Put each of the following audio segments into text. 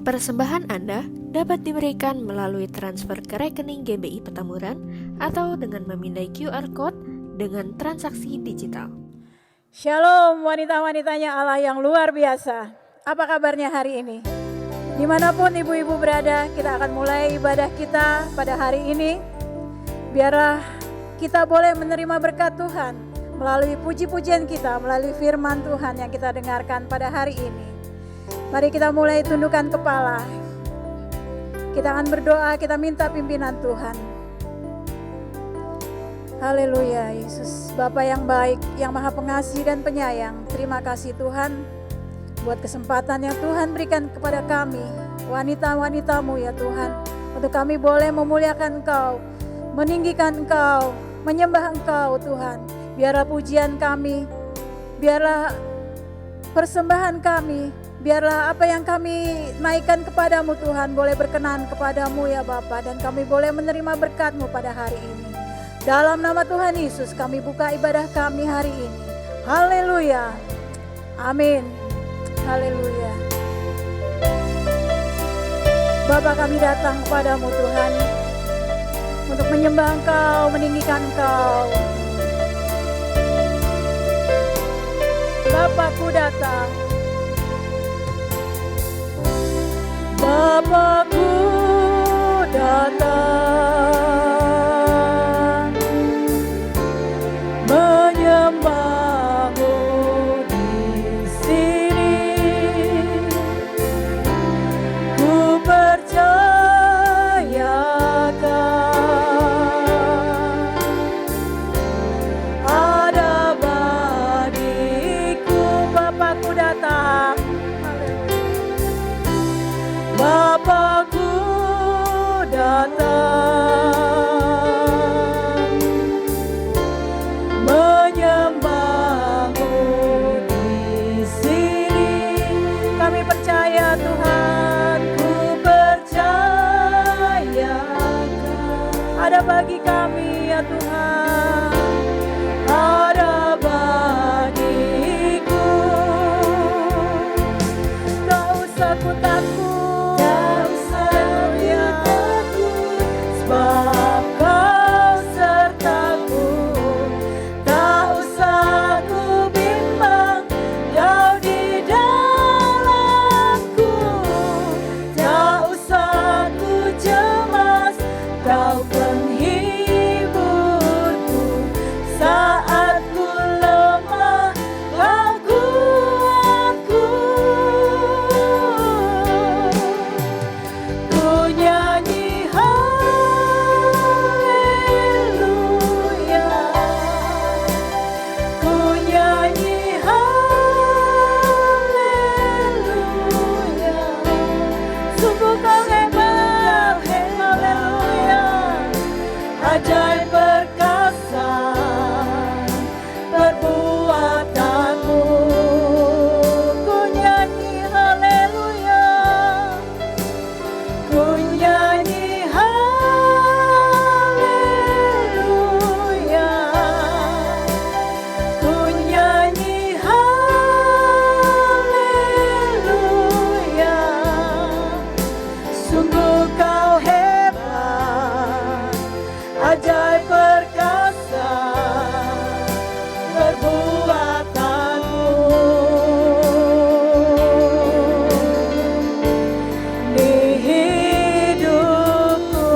Persembahan Anda dapat diberikan melalui transfer ke rekening GBI Petamburan atau dengan memindai QR Code dengan transaksi digital. Shalom wanita-wanitanya Allah yang luar biasa. Apa kabarnya hari ini? Dimanapun ibu-ibu berada, kita akan mulai ibadah kita pada hari ini. Biarlah kita boleh menerima berkat Tuhan melalui puji-pujian kita, melalui firman Tuhan yang kita dengarkan pada hari ini. Mari kita mulai tundukkan kepala. Kita akan berdoa, kita minta pimpinan Tuhan. Haleluya, Yesus, Bapa yang baik, yang maha pengasih dan penyayang. Terima kasih Tuhan buat kesempatan yang Tuhan berikan kepada kami, wanita-wanita-Mu ya Tuhan, untuk kami boleh memuliakan Engkau, meninggikan Engkau, menyembah Engkau Tuhan. Biarlah pujian kami, biarlah persembahan kami, biarlah apa yang kami naikkan kepadamu Tuhan boleh berkenan kepadamu ya Bapa, dan kami boleh menerima berkat-Mu pada hari ini. Dalam nama Tuhan Yesus kami buka ibadah kami hari ini. Haleluya. Amin. Haleluya. Bapa, kami datang kepadamu Tuhan untuk menyembah Engkau, meninggikan Engkau. Bapakku datang. Bapakku datang menyembah-Mu di sini. Ku percayakan ada bagiku. Bapakku datang. Bapakku datang menyembah-Mu di sini. Kami percaya Tuhan, ku percayakan ada bagi kami ya Tuhan, ada bagiku. Tak usah ku takut, sebab Kau sertaku. Tak usah ku bimbang, Kau di dalamku. Tak usah ku cemas, Kau penghiburku. Saat ku lemah, Kau kuatku. Ku nyanyi haleluya, ku nyanyi haleluya. Sungguh Kau hebat, haleluya. Ajaib perkasa perbuatan-Mu. Ku nyanyi haleluya, ku nyanyi haleluya, ku nyanyi haleluya. Sungguh Kau hebat, ajaib perkasa perbuatan-Mu. Di hidupku,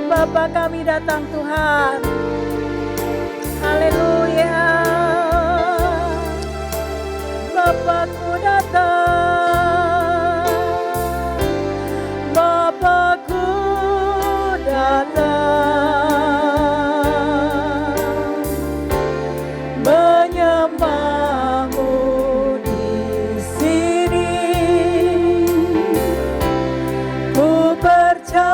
Bapa, kami datang Tuhan. Haleluya. Bapakku datang, Bapakku datang menyembah-Mu di sini. Ku percayakan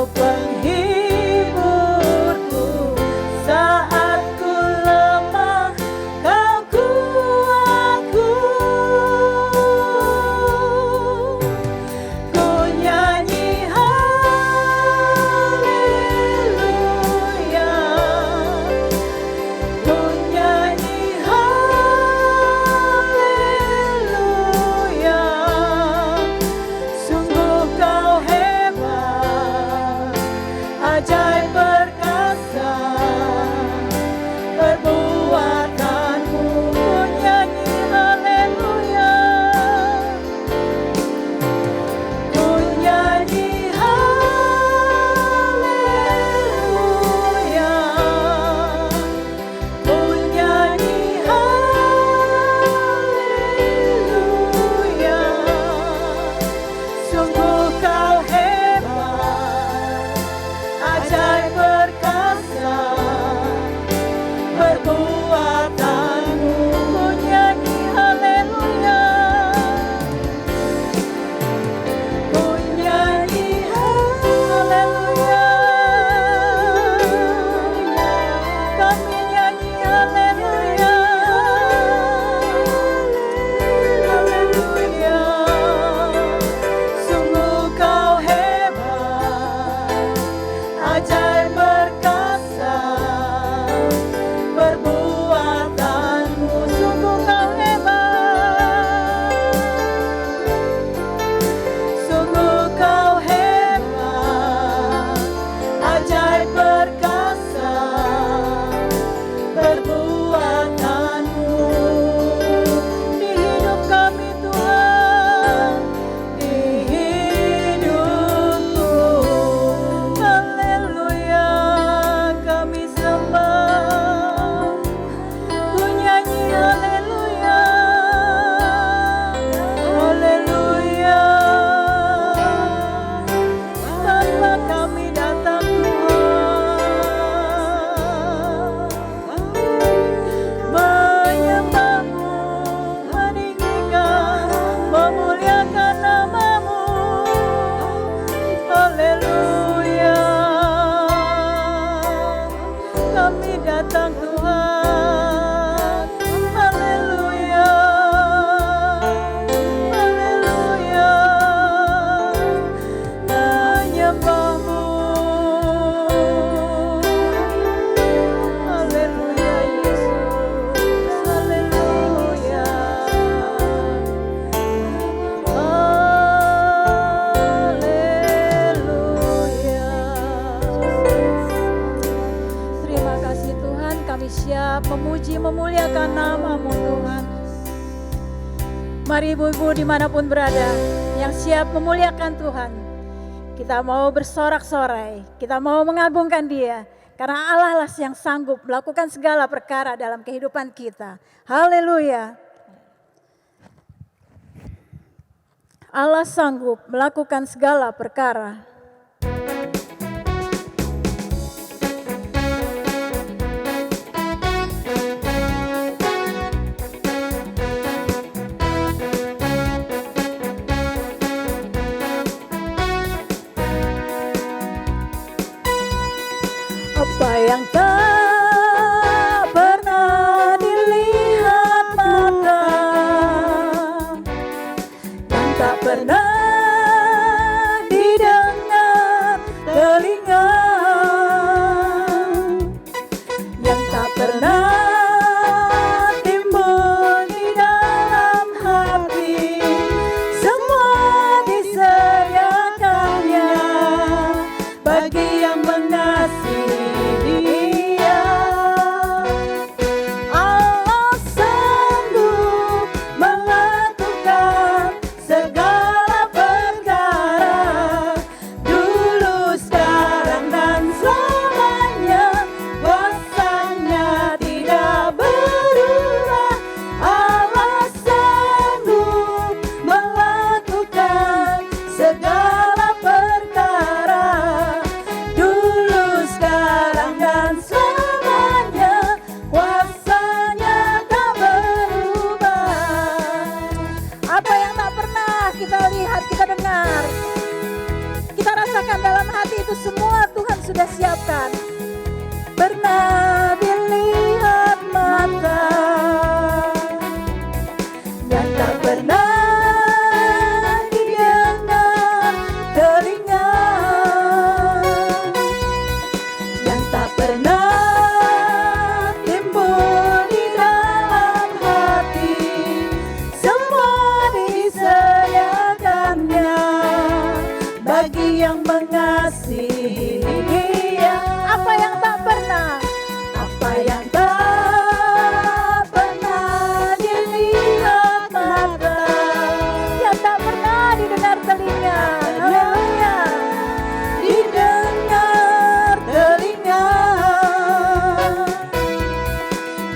Kau penghiburku saat ku lemah, Kau kuatku. Ku nyanyi haleluya, ku nyanyi haleluya. Sungguh Kau hebat, ajaib perkasa perbuatanmu. Ku nyanyi haleluya, ku nyanyi haleluya, ku nyanyi haleluya. Sungguh Kau hebat, ajaib perkasa perbuatanmu. Ku nyanyi haleluya, ku nyanyi haleluya. Kami nyanyi haleluya, haleluya. Sungguh Kau hebat, ajaib perkasa perbuatanmu. Sungguh Kau hebat, sungguh Kau hebat, ajaib perkasa perbuatanmu. Di hidup kami Tuhan, di hidupku, haleluya, kami sembah. Ku nyanyi haleluya, haleluya. Tanpa kami datang Tuhan, menyembahmu, meninggikan, memuliakan namamu. Haleluya, kami datang Tuhan. Haleluya, haleluya, menyembahmu. Haleluya Yesus, haleluya, haleluya. Terima kasih Tuhan, kami siap memuji memuliakan namamu Tuhan. Mari ibu-ibu dimanapun berada yang siap memuliakan Tuhan, kita mau bersorak-sorai, kita mau mengagungkan Dia, karena Allah lah yang sanggup melakukan segala perkara dalam kehidupan kita. Haleluya. Allah sanggup melakukan segala perkara. Apa yang tak pernah dilihat mata, yang tak pernah didengar telinga, yang tak pernah timbul di dalam hati, semua disediakannya bagi yang mengasihi Dia. Allah sanggup melakukan segala perkara, dulu, sekarang, dan selamanya. Kuasanya tidak berubah. Allah sanggup melakukan segala perkara, dulu, sekarang, siapkan. Pernah dilihat mata yang tak pernah didengar telinga, yang tak pernah timbul di dalam hati, semua disediakannya bagi yang mengasihi Dia. Apa yang tak pernah, apa yang tak pernah dilihat mata, yang tak pernah didengar telinga, haleluya, didengar telinga,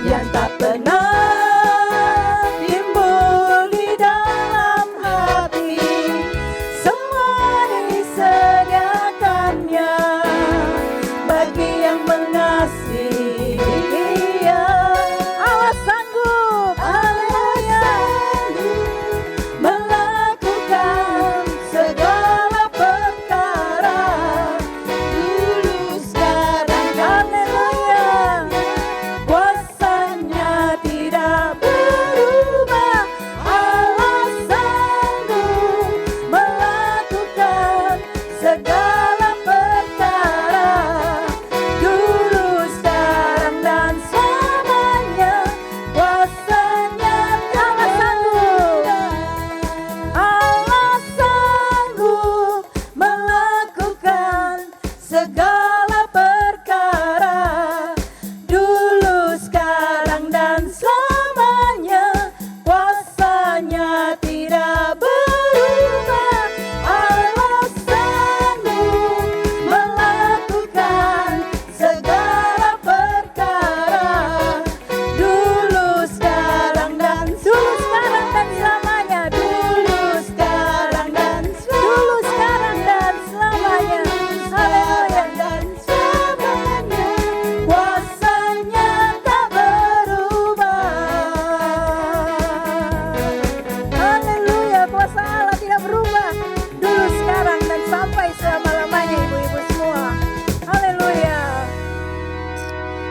yang tak pernah timbul di dalam hati, semua disediakannya bagi yang mengasihi Dia. Allah sanggup, haleluya, melakukan segala perkara dulu sekarang, haleluya, kuasanya tidak berubah. Allah sanggup melakukan segala perkara dulu sekarang dan selamanya, kuasanya. Allah sanggup, Allah sanggup melakukan segala perkara dulu sekarang dan selamanya, kuasanya tidak berubah. Allah sanggup melakukan segala perkara dulu sekarang dan selamanya, dulu sekarang dan selamanya, haleluya, dan selamanya, kuasanya tak berubah. Haleluya, kuasa Allah tidak berubah dulu sekarang dan sampai selama-lamanya, ibu-ibu semua. Haleluya,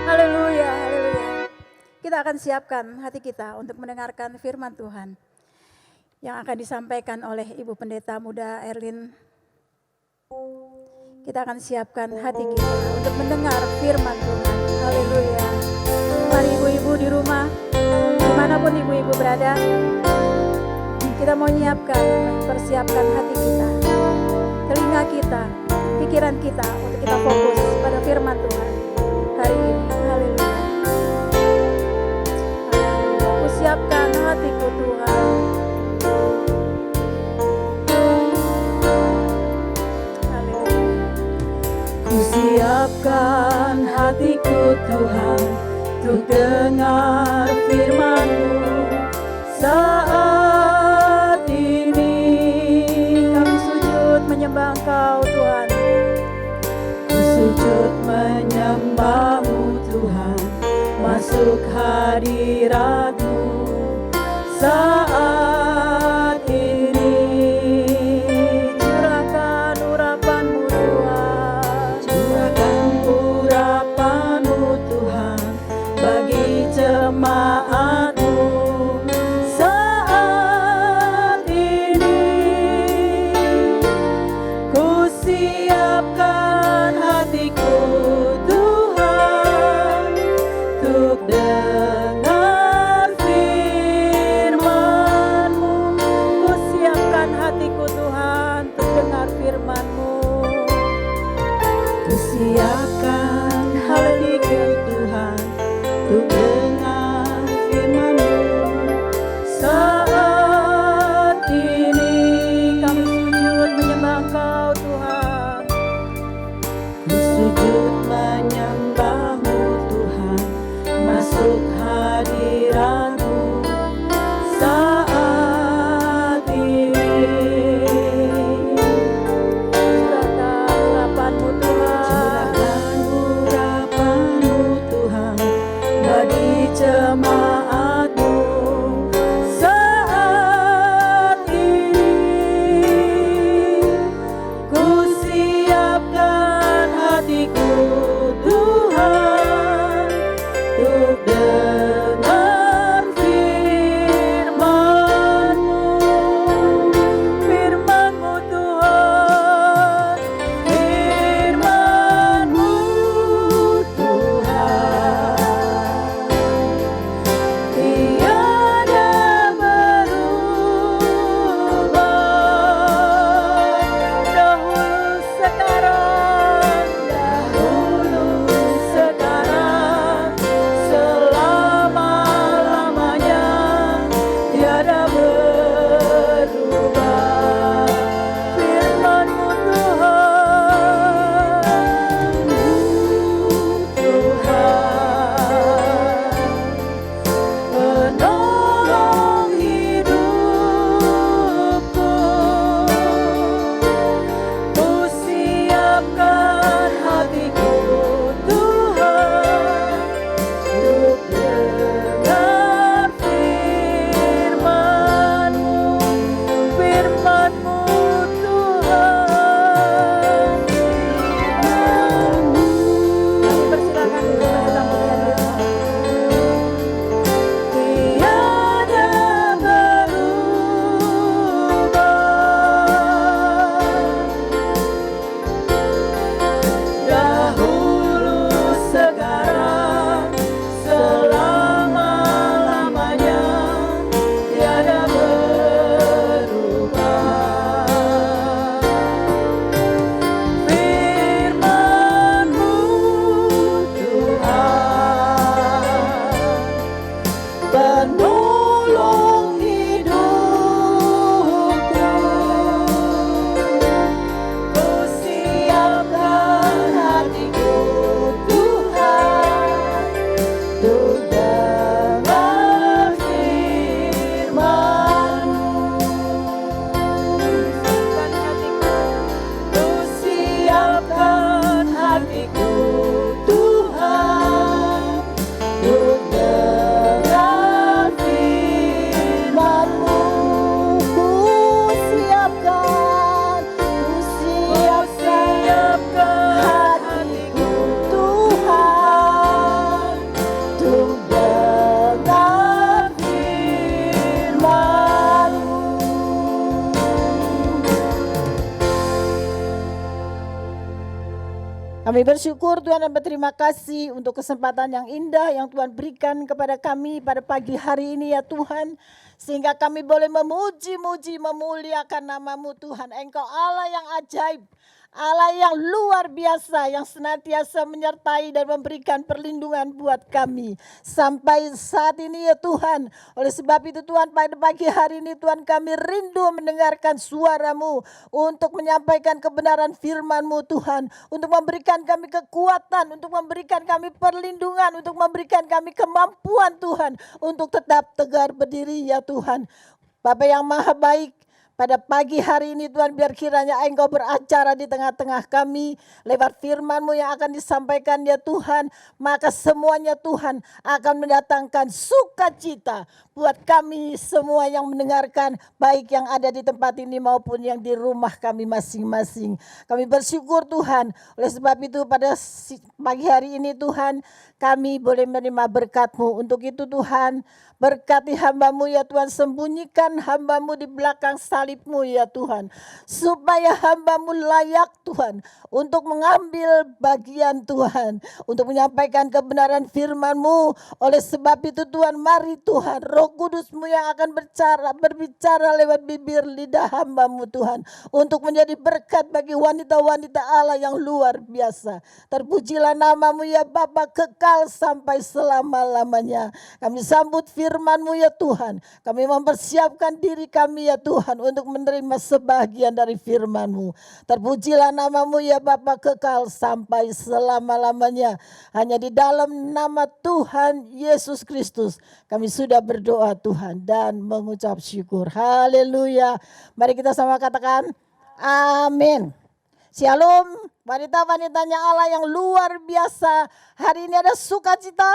haleluya, haleluya. Kita akan siapkan hati kita untuk mendengarkan firman Tuhan yang akan disampaikan oleh Ibu Pendeta Muda Erlin. Kita akan siapkan hati kita untuk mendengar firman Tuhan. Haleluya. Mari ibu-ibu di rumah, dimanapun ibu-ibu berada, kita mau persiapkan hati kita, telinga kita, pikiran kita untuk kita fokus pada firman Tuhan hari ini. Haleluya. Aku siapkan hatiku Tuhan. Haleluya. Ku siapkan hatiku Tuhan untuk dengar firman-Mu saat ini. Kami sujud menyembah Engkau Tuhan. Ku sujud menyembah-Mu Tuhan, masuk hadirat-Mu saat ini. Curahkan urapan-Mu Tuhan, curahkan urapan-Mu Tuhan bagi jemaat-Mu saat ini. Ku siapkan hatiku Tuhan untuk dengar firman-Mu. Ku siapkan hatiku Tuhan untuk dengar firman-Mu. Ku siapkan hatiku Tuhan untuk dengar firman-Mu saat ini. Kami sujud menyembah Engkau Tuhan. Ku sujud menyembah-Mu Tuhan, masuk hadirat-Mu saat ini. Curahkan urapan-Mu Tuhan, curahkan urapan-Mu Tuhan bagi jemaat-Mu saat ini. Ku siapkan hatiku Kami bersyukur Tuhan dan berterima kasih untuk kesempatan yang indah yang Tuhan berikan kepada kami pada pagi hari ini ya Tuhan. Sehingga kami boleh memuji-muji, memuliakan nama-Mu Tuhan. Engkau Allah yang ajaib, Allah yang luar biasa, yang senantiasa menyertai dan memberikan perlindungan buat kami. Sampai saat ini ya Tuhan. Oleh sebab itu Tuhan, pada pagi hari ini Tuhan, kami rindu mendengarkan suara-Mu untuk menyampaikan kebenaran firman-Mu Tuhan. Untuk memberikan kami kekuatan, untuk memberikan kami perlindungan, untuk memberikan kami kemampuan Tuhan. Untuk tetap tegar berdiri ya Tuhan. Bapa yang maha baik, pada pagi hari ini Tuhan, biar kiranya Engkau beracara di tengah-tengah kami lewat firman-Mu yang akan disampaikan ya Tuhan. Maka semuanya Tuhan akan mendatangkan sukacita buat kami semua yang mendengarkan, baik yang ada di tempat ini maupun yang di rumah kami masing-masing. Kami bersyukur Tuhan, oleh sebab itu pada pagi hari ini Tuhan, kami boleh menerima berkat-Mu. Untuk itu Tuhan, berkati hamba-Mu ya Tuhan, sembunyikan hamba-Mu di belakang salib-Mu ya Tuhan. Supaya hamba-Mu layak Tuhan untuk mengambil bagian Tuhan. Untuk menyampaikan kebenaran firman-Mu. Oleh sebab itu Tuhan, mari Tuhan, Roh Kudus-Mu yang akan berbicara lewat bibir lidah hamba-Mu Tuhan. Untuk menjadi berkat bagi wanita-wanita Allah yang luar biasa. Terpujilah nama-Mu ya Bapa, kekal sampai selama-lamanya. Kami sambut firman-Mu ya Tuhan. Kami mempersiapkan diri kami ya Tuhan untuk menerima sebahagian dari firman-Mu. Terpujilah nama-Mu ya Bapa, kekal sampai selama-lamanya. Hanya di dalam nama Tuhan Yesus Kristus kami sudah berdoa Tuhan dan mengucap syukur. Haleluya. Mari kita sama katakan amin. Shalom, wanita-wanitanya Allah yang luar biasa. Hari ini ada sukacita.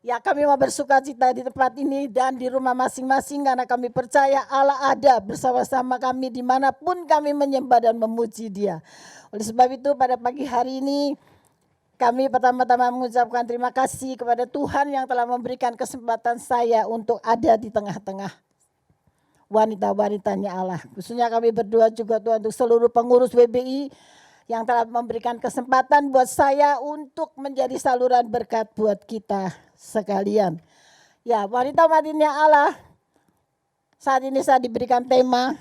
Ya, kami mau bersukacita di tempat ini dan di rumah masing-masing karena kami percaya Allah ada bersama-sama kami dimanapun kami menyembah dan memuji Dia. Oleh sebab itu pada pagi hari ini kami pertama-tama mengucapkan terima kasih kepada Tuhan yang telah memberikan kesempatan saya untuk ada di tengah-tengah wanita-wanitanya Allah. Khususnya kami berdoa juga Tuhan untuk seluruh pengurus WBI yang telah memberikan kesempatan buat saya untuk menjadi saluran berkat buat kita sekalian. Ya, wanita-wanitanya Allah, saat ini saya diberikan tema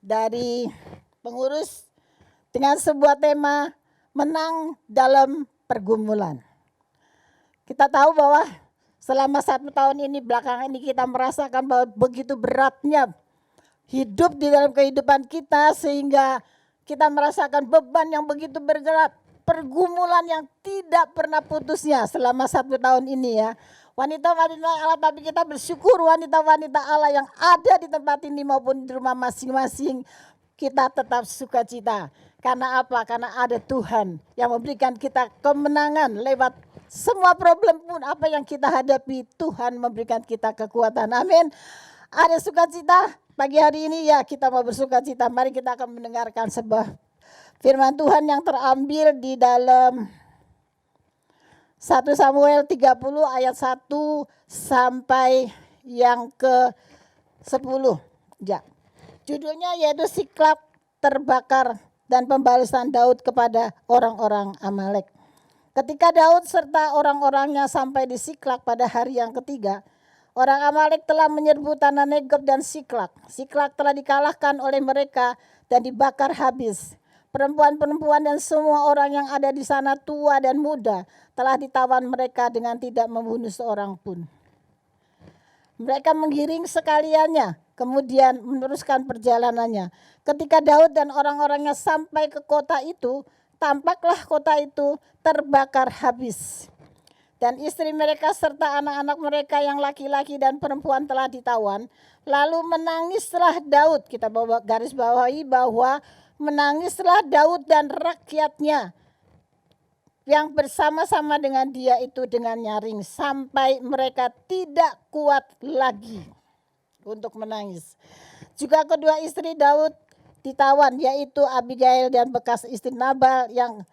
dari pengurus dengan sebuah tema menang dalam pergumulan. Kita tahu bahwa selama 1 tahun ini belakangan ini kita merasakan bahwa begitu beratnya hidup di dalam kehidupan kita sehingga kita merasakan beban yang begitu berat, pergumulan yang tidak pernah putusnya selama 1 tahun ini ya. Wanita-wanita Allah, tapi kita bersyukur wanita-wanita Allah yang ada di tempat ini maupun di rumah masing-masing, kita tetap sukacita. Karena apa? Karena ada Tuhan yang memberikan kita kemenangan lewat semua problem pun apa yang kita hadapi, Tuhan memberikan kita kekuatan. Amin. Ada sukacita pagi hari ini ya, kita mau bersukacita. Mari kita akan mendengarkan sebuah firman Tuhan yang terambil di dalam 1 Samuel 30 ayat 1 sampai yang ke-10. Ya. Judulnya yaitu Siklak terbakar dan pembalasan Daud kepada orang-orang Amalek. Ketika Daud serta orang-orangnya sampai di Siklak pada hari yang ketiga, orang Amalek telah menyerbu tanah Negev dan Siklak. Siklak telah dikalahkan oleh mereka dan dibakar habis. Perempuan-perempuan dan semua orang yang ada di sana, tua dan muda, telah ditawan mereka dengan tidak membunuh seorang pun. Mereka menggiring sekaliannya, kemudian meneruskan perjalanannya. Ketika Daud dan orang-orangnya sampai ke kota itu, tampaklah kota itu terbakar habis. Dan istri mereka serta anak-anak mereka yang laki-laki dan perempuan telah ditawan. Lalu menangislah Daud. Kita garis bawahi bahwa menangislah Daud dan rakyatnya yang bersama-sama dengan dia itu dengan nyaring. Sampai mereka tidak kuat lagi untuk menangis. Juga kedua istri Daud ditawan, yaitu Abigail dan bekas istri Nabal yang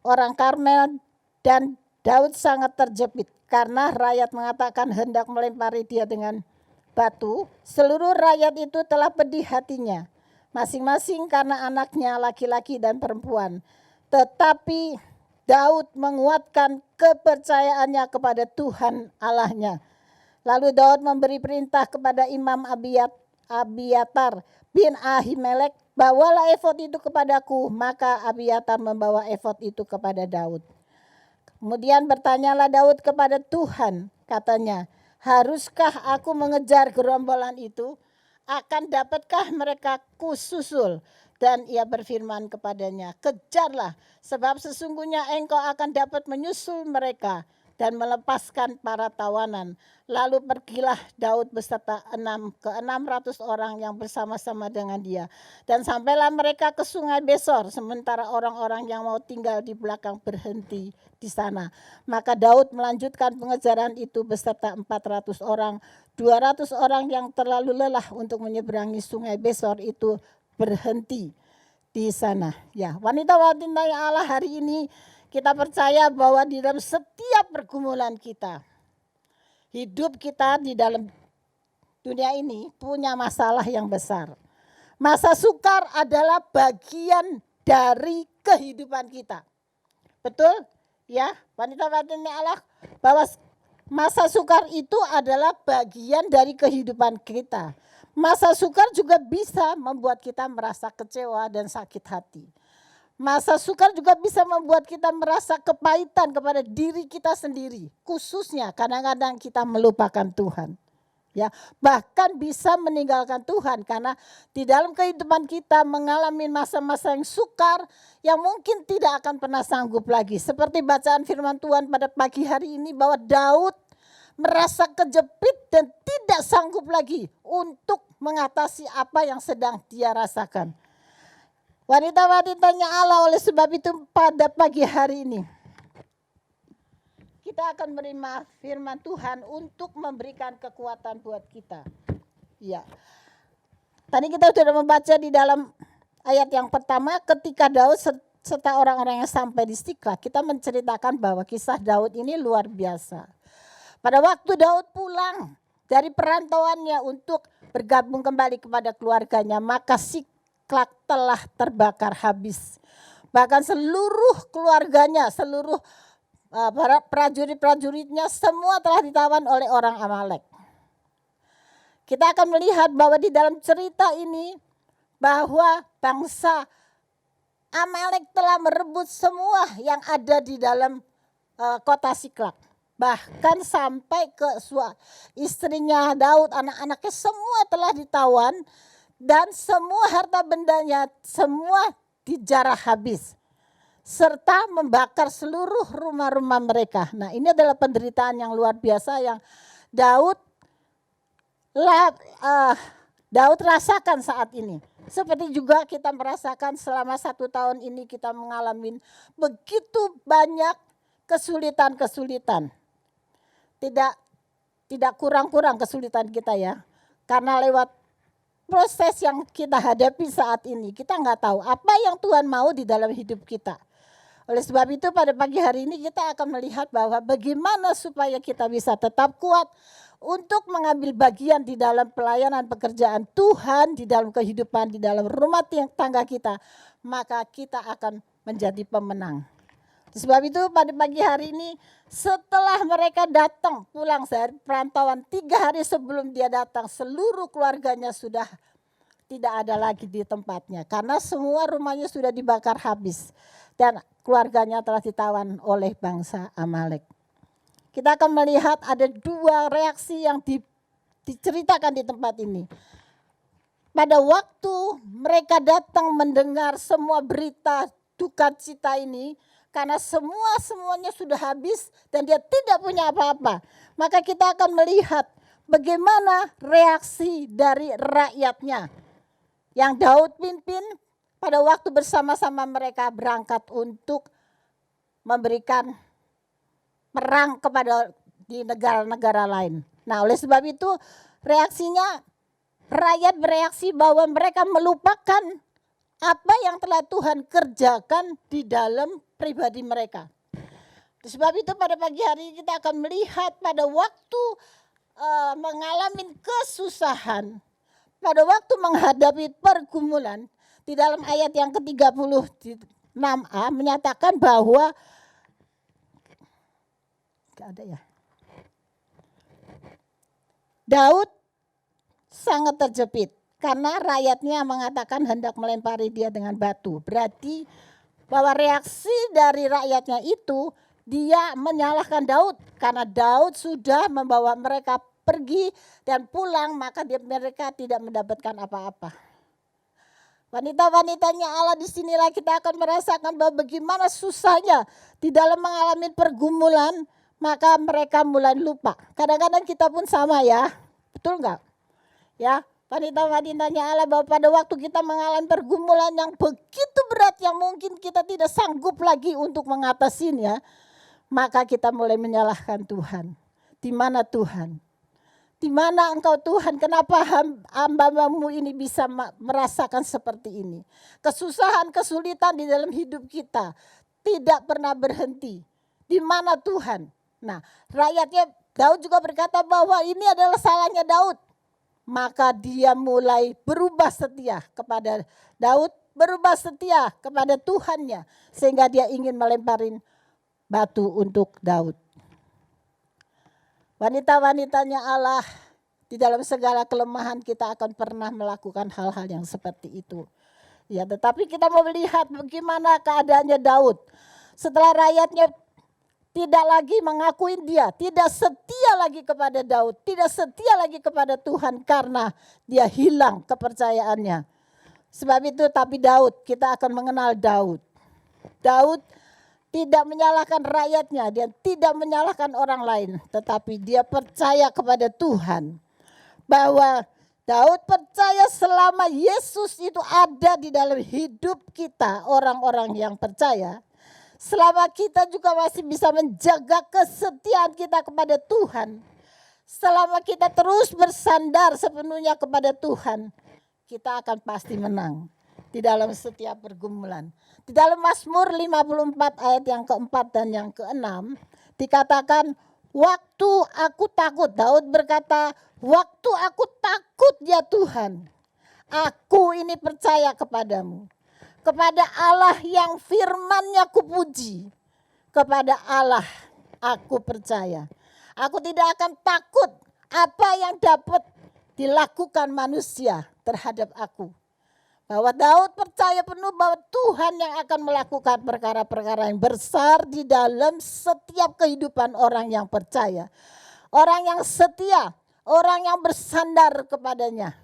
orang Karmel. Dan Daud sangat terjepit karena rakyat mengatakan hendak melempari dia dengan batu. Seluruh rakyat itu telah pedih hatinya, masing-masing karena anaknya laki-laki dan perempuan. Tetapi Daud menguatkan kepercayaannya kepada Tuhan Allahnya. Lalu Daud memberi perintah kepada Imam Abiatar bin Ahimelek, bawalah efod itu kepadaku. Maka Abiatar membawa efod itu kepada Daud. Kemudian bertanyalah Daud kepada Tuhan, katanya, haruskah aku mengejar gerombolan itu? Akan dapatkah mereka kususul? Dan ia berfirman kepadanya, kejarlah, sebab sesungguhnya engkau akan dapat menyusul mereka dan melepaskan para tawanan. Lalu pergilah Daud beserta 600 orang yang bersama-sama dengan dia. Dan sampailah mereka ke sungai Besor, sementara orang-orang yang mau tinggal di belakang berhenti di sana. Maka Daud melanjutkan pengejaran itu beserta 400 orang. 200 orang yang terlalu lelah untuk menyeberangi sungai Besor itu berhenti di sana. Ya, wanita-wanita yang Allah hari ini kita percaya bahwa di dalam setiap pergumulan kita, hidup kita di dalam dunia ini punya masalah yang besar. Masa sukar adalah bagian dari kehidupan kita. Betul? Ya, wanita-wanita Allah, bahwa masa sukar itu adalah bagian dari kehidupan kita. Masa sukar juga bisa membuat kita merasa kecewa dan sakit hati. Masa sukar juga bisa membuat kita merasa kepahitan kepada diri kita sendiri. Khususnya kadang-kadang kita melupakan Tuhan. Ya, bahkan bisa meninggalkan Tuhan karena di dalam kehidupan kita mengalami masa-masa yang sukar yang mungkin tidak akan pernah sanggup lagi. Seperti bacaan firman Tuhan pada pagi hari ini bahwa Daud merasa kejepit dan tidak sanggup lagi untuk mengatasi apa yang sedang dia rasakan. Wanita-wanitanya Allah, oleh sebab itu pada pagi hari ini kita akan menerima firman Tuhan untuk memberikan kekuatan buat kita. Ya. Tadi kita sudah membaca di dalam ayat yang pertama ketika Daud serta orang-orang yang sampai di Siklag, kita menceritakan bahwa kisah Daud ini luar biasa. Pada waktu Daud pulang dari perantauannya untuk bergabung kembali kepada keluarganya, maka Siklag telah terbakar habis. Bahkan seluruh keluarganya, seluruh para prajurit-prajuritnya semua telah ditawan oleh orang Amalek. Kita akan melihat bahwa di dalam cerita ini bahwa bangsa Amalek telah merebut semua yang ada di dalam kota Siklag. Bahkan sampai ke istrinya Daud, anak-anaknya semua telah ditawan dan semua harta bendanya semua dijarah habis. Serta membakar seluruh rumah-rumah mereka. Nah, ini adalah penderitaan yang luar biasa yang Daud rasakan saat ini. Seperti juga kita merasakan selama 1 tahun ini kita mengalami begitu banyak kesulitan-kesulitan. Tidak kurang-kurang kesulitan kita ya. Karena lewat proses yang kita hadapi saat ini, kita nggak tahu apa yang Tuhan mau di dalam hidup kita. Oleh sebab itu pada pagi hari ini kita akan melihat bahwa bagaimana supaya kita bisa tetap kuat untuk mengambil bagian di dalam pelayanan pekerjaan Tuhan, di dalam kehidupan, di dalam rumah tangga kita, maka kita akan menjadi pemenang. Sebab itu pada pagi hari ini setelah mereka datang pulang dari perantauan 3 hari sebelum dia datang, seluruh keluarganya sudah tidak ada lagi di tempatnya karena semua rumahnya sudah dibakar habis dan keluarganya telah ditawan oleh bangsa Amalek. Kita akan melihat ada 2 reaksi yang diceritakan di tempat ini. Pada waktu mereka datang mendengar semua berita duka cita ini, karena semuanya sudah habis dan dia tidak punya apa-apa. Maka kita akan melihat bagaimana reaksi dari rakyatnya. Yang Daud pimpin pada waktu bersama-sama mereka berangkat untuk memberikan perang kepada di negara-negara lain. Nah, oleh sebab itu reaksinya rakyat bereaksi bahwa mereka melupakan apa yang telah Tuhan kerjakan di dalam pribadi mereka. Sebab itu pada pagi hari ini kita akan melihat pada waktu mengalami kesusahan, pada waktu menghadapi pergumulan, di dalam ayat yang ke-30 6a menyatakan bahwa Daud sangat terjepit karena rakyatnya mengatakan hendak melempari dia dengan batu. Berarti bahwa reaksi dari rakyatnya itu dia menyalahkan Daud karena Daud sudah membawa mereka pergi dan pulang, maka mereka tidak mendapatkan apa-apa. Wanita-wanitanya Allah, disinilah kita akan merasakan bahwa bagaimana susahnya di dalam mengalami pergumulan, maka mereka mulai lupa. Kadang-kadang kita pun sama ya, betul enggak? Ya, wanita-wanitanya Allah, bahwa pada waktu kita mengalami pergumulan yang begitu berat yang mungkin kita tidak sanggup lagi untuk mengatasinya, maka kita mulai menyalahkan Tuhan. Di mana Tuhan? Di mana engkau Tuhan? Kenapa hamba-Mu ini bisa merasakan seperti ini? Kesusahan, kesulitan di dalam hidup kita tidak pernah berhenti. Di mana Tuhan? Nah, rakyatnya Daud juga berkata bahwa ini adalah salahnya Daud. Maka dia mulai berubah setia kepada Daud, berubah setia kepada Tuhannya. Sehingga dia ingin melemparin batu untuk Daud. Wanita-wanitanya Allah, di dalam segala kelemahan kita akan pernah melakukan hal-hal yang seperti itu. Ya, tetapi kita mau melihat bagaimana keadaannya Daud. Setelah rakyatnya tidak lagi mengakui dia, tidak setia lagi kepada Daud, tidak setia lagi kepada Tuhan karena dia hilang kepercayaannya. Sebab itu tapi Daud, kita akan mengenal Daud. Daud tidak menyalahkan rakyatnya, dia tidak menyalahkan orang lain, tetapi dia percaya kepada Tuhan. Bahwa Daud percaya selama Yesus itu ada di dalam hidup kita, orang-orang yang percaya, selama kita juga masih bisa menjaga kesetiaan kita kepada Tuhan, selama kita terus bersandar sepenuhnya kepada Tuhan, kita akan pasti menang di dalam setiap pergumulan. Di dalam Mazmur 54 ayat yang keempat dan yang keenam dikatakan, waktu aku takut, Daud berkata, waktu aku takut ya Tuhan, aku ini percaya kepadamu. Kepada Allah yang firman-Nya kupuji, kepada Allah aku percaya. Aku tidak akan takut apa yang dapat dilakukan manusia terhadap aku. Bahwa Daud percaya penuh bahwa Tuhan yang akan melakukan perkara-perkara yang besar di dalam setiap kehidupan orang yang percaya. Orang yang setia, orang yang bersandar kepadanya.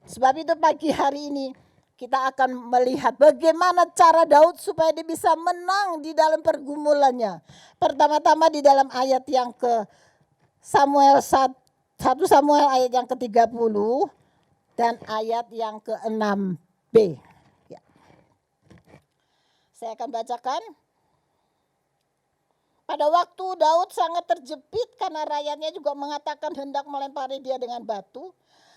Sebab itu pagi hari ini kita akan melihat bagaimana cara Daud supaya dia bisa menang di dalam pergumulannya. Pertama-tama di dalam ayat yang ke Samuel 1 Samuel ayat yang ke-30 dan ayat yang ke-6b. Ya. Saya akan bacakan. Pada waktu Daud sangat terjepit karena rakyatnya juga mengatakan hendak melempari dia dengan batu.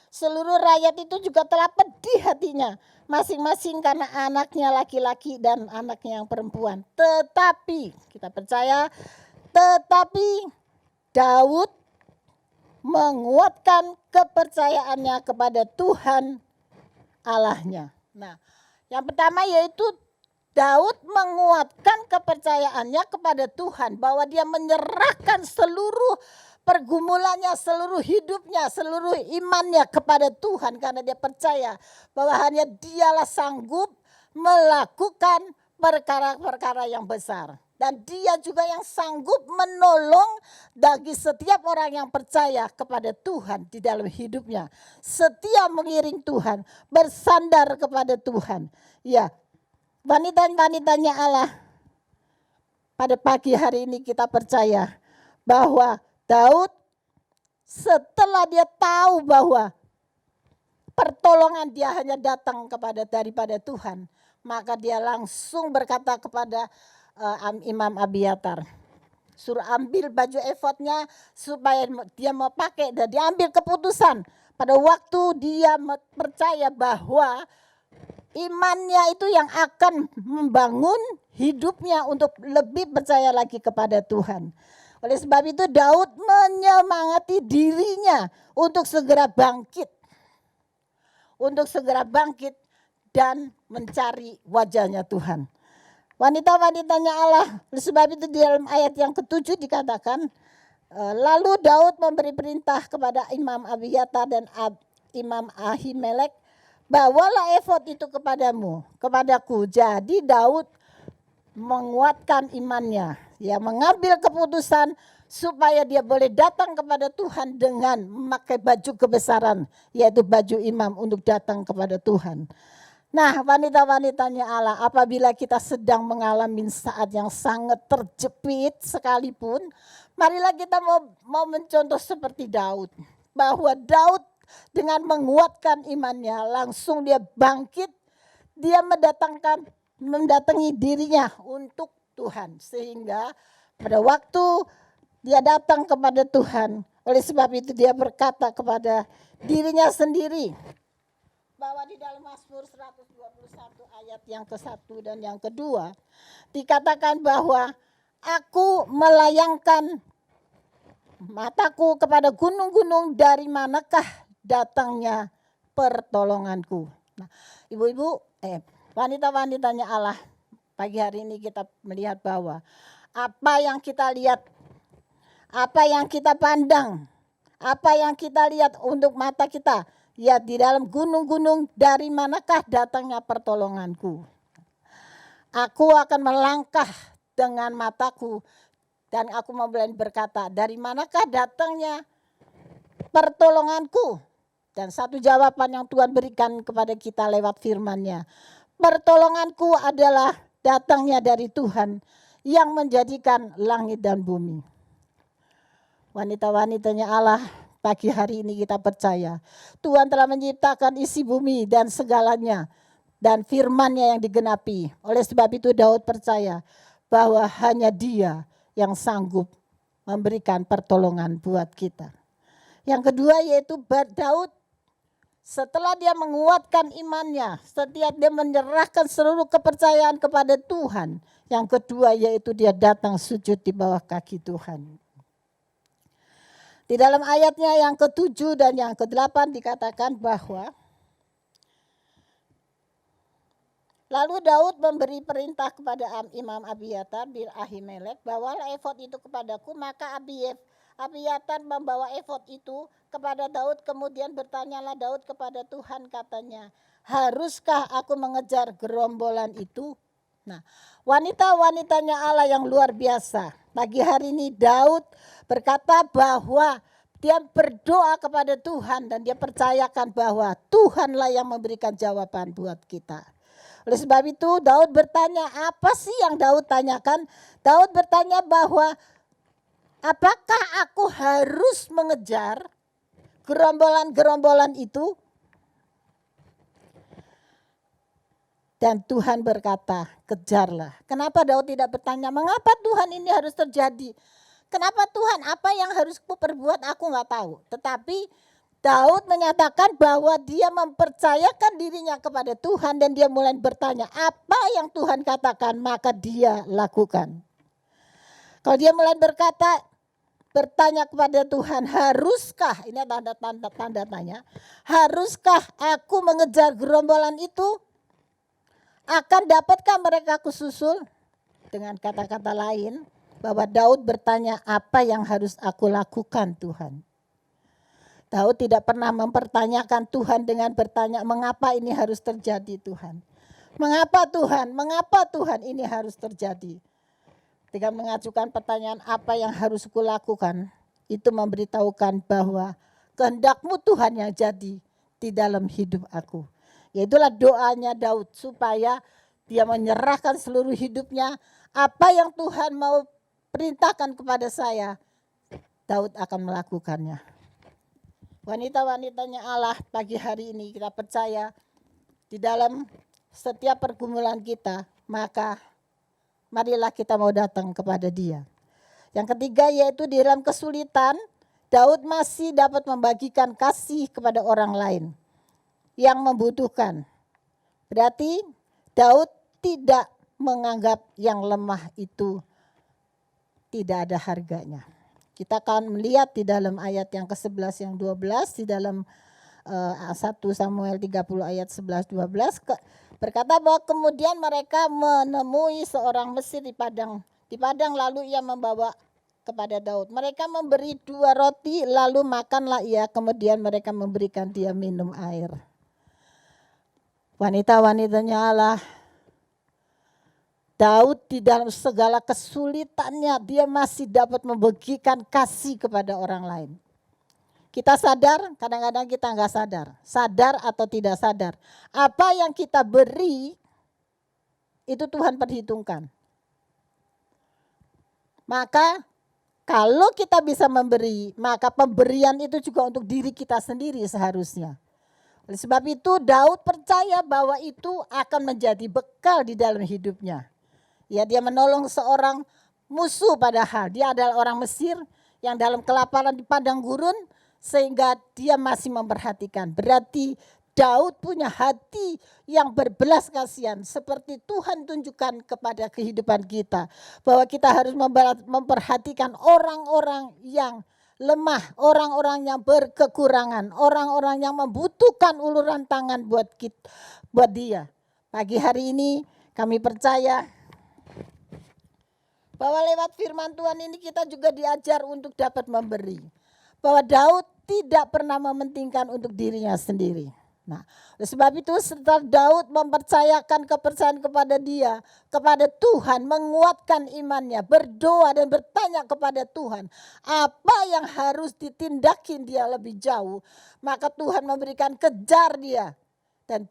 Seluruh rakyat itu juga telah pedih hatinya. Masing-masing karena anaknya laki-laki dan anaknya yang perempuan. Tetapi, kita percaya, tetapi Daud menguatkan kepercayaannya kepada Tuhan Allahnya. Nah, yang pertama yaitu Daud menguatkan kepercayaannya kepada Tuhan, bahwa dia menyerahkan seluruh pergumulannya, seluruh hidupnya, seluruh imannya kepada Tuhan, karena dia percaya bahwa hanya dialah sanggup melakukan perkara-perkara yang besar. Dan dia juga yang sanggup menolong bagi setiap orang yang percaya kepada Tuhan di dalam hidupnya. Setia mengiring Tuhan, bersandar kepada Tuhan. Ya, wanita-wanitanya Allah, pada pagi hari ini kita percaya bahwa Daud setelah dia tahu bahwa pertolongan dia hanya datang daripada Tuhan, maka dia langsung berkata kepada Imam Abiatar, suruh ambil baju efodnya supaya dia mau pakai, dan diambil keputusan pada waktu dia percaya bahwa imannya itu yang akan membangun hidupnya untuk lebih percaya lagi kepada Tuhan. Oleh sebab itu Daud menyemangati dirinya untuk segera bangkit. Untuk segera bangkit dan mencari wajahnya Tuhan. wanita-wanitanya Allah. Oleh sebab itu di dalam ayat yang ke-7 dikatakan, lalu Daud memberi perintah kepada Imam Abiatar dan Imam Ahimelek, bawalah efod itu kepadaku. Jadi Daud menguatkan imannya, ya, mengambil keputusan supaya dia boleh datang kepada Tuhan dengan memakai baju kebesaran, yaitu baju imam untuk datang kepada Tuhan. Nah, wanita-wanitanya Allah, apabila kita sedang mengalami saat yang sangat terjepit sekalipun, marilah kita mau mencontoh seperti Daud. Bahwa Daud dengan menguatkan imannya, langsung dia bangkit, dia mendatangi dirinya untuk Tuhan. Sehingga pada waktu dia datang kepada Tuhan, oleh sebab itu dia berkata kepada dirinya sendiri, bahwa di dalam Mazmur 121 ayat yang ke-1 dan yang kedua dikatakan bahwa aku melayangkan mataku kepada gunung-gunung, dari manakah datangnya pertolonganku. Nah, ibu-ibu, wanita-wanitanya Allah, pagi hari ini kita melihat bahwa apa yang kita lihat, apa yang kita pandang, apa yang kita lihat untuk mata kita, ya di dalam gunung-gunung, dari manakah datangnya pertolonganku. Aku akan melangkah dengan mataku dan aku mau berkata, dari manakah datangnya pertolonganku. Dan satu jawaban yang Tuhan berikan kepada kita lewat firman-Nya, pertolonganku adalah datangnya dari Tuhan yang menjadikan langit dan bumi. Wanita-wanitanya Allah, pagi hari ini kita percaya Tuhan telah menciptakan isi bumi dan segalanya, dan firman-Nya yang digenapi. Oleh sebab itu Daud percaya bahwa hanya Dia yang sanggup memberikan pertolongan buat kita. Yang kedua yaitu Daud, setelah dia menguatkan imannya, setiap dia menyerahkan seluruh kepercayaan kepada Tuhan. Yang kedua yaitu dia datang sujud di bawah kaki Tuhan. Di dalam ayatnya yang ke-7 dan yang ke-8 dikatakan bahwa lalu Daud memberi perintah kepada Imam Abiatar bin Ahimelek, bawalah efod itu kepadaku. Maka Abiatar membawa efod itu kepada Daud. Kemudian bertanyalah Daud kepada Tuhan, katanya, haruskah aku mengejar gerombolan itu? Nah, wanita-wanitanya Allah yang luar biasa. Pagi hari ini Daud berkata bahwa dia berdoa kepada Tuhan dan dia percayakan bahwa Tuhanlah yang memberikan jawaban buat kita. Oleh sebab itu Daud bertanya, apa sih yang Daud tanyakan? Daud bertanya bahwa apakah aku harus mengejar gerombolan-gerombolan itu? Dan Tuhan berkata, kejarlah. Kenapa Daud tidak bertanya, mengapa Tuhan ini harus terjadi? Kenapa Tuhan, apa yang harus kuperbuat, aku gak tahu. Tetapi Daud menyatakan bahwa dia mempercayakan dirinya kepada Tuhan dan dia mulai bertanya, apa yang Tuhan katakan maka dia lakukan. Kalau dia mulai bertanya kepada Tuhan, haruskah, ini tanda tanya, haruskah aku mengejar gerombolan itu? Akan dapatkah mereka kususul? Dengan kata-kata lain, bahwa Daud bertanya, apa yang harus aku lakukan Tuhan? Daud tidak pernah mempertanyakan Tuhan dengan bertanya, mengapa ini harus terjadi Tuhan? Mengapa Tuhan? Mengapa Tuhan ini harus terjadi? Ketika mengajukan pertanyaan apa yang harus kulakukan, itu memberitahukan bahwa kehendak-Mu Tuhan yang jadi di dalam hidup aku. Yaitulah doanya Daud supaya dia menyerahkan seluruh hidupnya. Apa yang Tuhan mau perintahkan kepada saya, Daud akan melakukannya. Wanita-wanitanya Allah, pagi hari ini kita percaya di dalam setiap pergumulan kita, maka marilah kita mau datang kepada Dia. Yang ketiga yaitu di dalam kesulitan, Daud masih dapat membagikan kasih kepada orang lain yang membutuhkan. Berarti Daud tidak menganggap yang lemah itu tidak ada harganya. Kita akan melihat di dalam ayat yang ke-11 yang 12 di dalam 1 Samuel 30 ayat 11-12 berkata bahwa kemudian mereka menemui seorang Mesir di padang. Di padang lalu ia membawa kepada Daud. Mereka memberi 2 roti lalu makanlah ia. Kemudian mereka memberikan dia minum air. Wanita-wanitanya Allah. Daud di dalam segala kesulitannya dia masih dapat membagikan kasih kepada orang lain. Kita sadar, kadang-kadang kita nggak sadar. Sadar atau tidak sadar. Apa yang kita beri itu Tuhan perhitungkan. Maka kalau kita bisa memberi, maka pemberian itu juga untuk diri kita sendiri seharusnya. Oleh sebab itu Daud percaya bahwa itu akan menjadi bekal di dalam hidupnya. Ya, dia menolong seorang musuh padahal dia adalah orang Mesir yang dalam kelaparan di padang gurun sehingga dia masih memperhatikan. Berarti Daud punya hati yang berbelas kasihan seperti Tuhan tunjukkan kepada kehidupan kita. Bahwa kita harus memperhatikan orang-orang yang lemah, orang-orang yang berkekurangan, orang-orang yang membutuhkan uluran tangan buat dia. Pagi hari ini kami percaya bahwa lewat firman Tuhan ini kita juga diajar untuk dapat memberi. Bahwa Daud tidak pernah mementingkan untuk dirinya sendiri. Nah, oleh sebab itu setelah Daud mempercayakan kepercayaan kepada dia, kepada Tuhan, menguatkan imannya, berdoa dan bertanya kepada Tuhan, apa yang harus ditindakin dia lebih jauh, maka Tuhan memberikan kejar dia dan